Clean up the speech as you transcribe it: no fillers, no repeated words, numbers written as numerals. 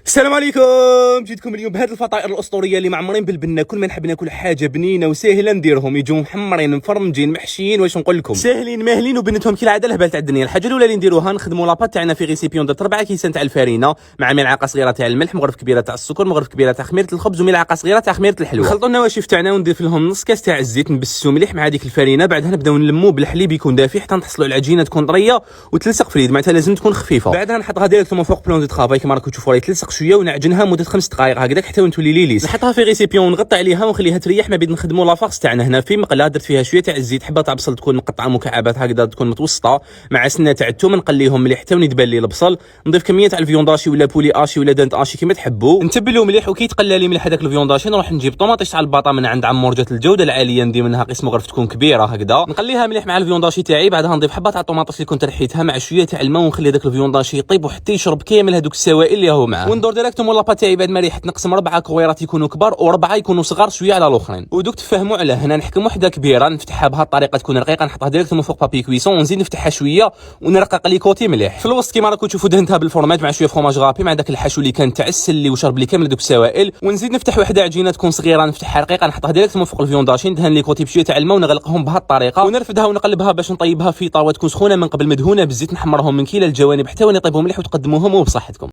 السلام عليكم. جيتكم اليوم بهذه الفطائر الاسطوريه اللي معمرين بالبنه. كل ما نحب ناكل حاجه بنينه وساهله نديرهم يجوا محمرين مفرمجين محشيين. واش نقول لكم، ساهلين ماهلين وبنتهم كالعاده الهبال تاع الدنيا. الحاجه الاولى اللي نديروها نخدموا لاباط تاعنا في ريسيبيون درت 4 كيسان تاع الفارينه مع ملعقه صغيره تاع الملح، مغرف كبيره تاع السكر، مغرف كبيره تاع خميره الخبز، وملعقه صغيره تاع خميره الحلوى. نخلطوا النواشف تاعنا ونضيف لهم نص كاس تاع الزيت، نبسوا مليح مع هذيك الفارينه. بعدها نبداو نلموه بالحليب يكون دافي حتى نحصلوا العجينه تكون طريه وتلصق في اليد، معناتها لازم تكون خفيفه. بعدها نحطها ديريكتومون فوق بلون دو طرافاي كما راكم تشوفوا راهي تلصق شويه، ونعجنها مده 5 دقائق هكذاك حتى تولي ليليس. نحطها في ريسيبيون ونغطي عليها ونخليها تريح. ما بين نخدموا لافارس تاعنا هنا في مقله درت فيها شويه تاع الزيت، حبه تاع بصل تكون مقطعه مكعبات هكذا تكون متوسطه، مع سنه تاع الثوم نقليهم مليح حتى يتبان لي البصل. نضيف كميه تاع الفيونداشي ولا بولي اشي ولا دانت اشي كما تحبوا، نتبلو مليح. وكي يتقلى لي مليح هذاك الفيونداشي نروح نجيب طوماطيش تاع الباطا من عند عمور جات الجوده العاليه، ندير منها قسم غرف تكون كبيره هكذا، نقليها مليح مع الفيونداشي تاعي. بعدها نضيف حبه تاع الطوماطيش اللي كنت رحيتها مع شويه تاع الماء، ونخلي هذاك الفيونداشي يطيب وحتى يشرب كامل هذوك السوائل اللي هو معاه. وندور ديريكتومون لاباط تاعي بعد ما ريحت نقسم 4 كويرات يكونوا كبار و4 يكونوا صغار شويه على الاخرين. ودوك تفهموا على هنا نحكم وحده كبيره نفتحها بهذه الطريقه تكون رقيقه، نحطها ديريكتومون فوق بابي كويسون ونزيد نفتحها شويه ونرقق لي كوتي مليح. في الوسط كيما راكم تشوفوا دهنتها بالفورماج مع شويه فروماج غابي مع داك الحشو اللي كان تاع السلي وشرب لي كامل دوك السوائل. ونزيد نفتح وحده عجينه تكون صغيره نفتحها رقيقه، نحطها ديريكتومون فوق الفيونداشي، ندهن لي كوتي بشويه تاع الماء ونغلقهم بهذه الطريقه، ونرفدها ونقلبها باش نطيبها في طاوه تكون سخونه من قبل مدهونه بالزيت. نحمرهم من كلا الجوانب حتى وين يطيبوا مليح وتقدموهم وبصحتكم.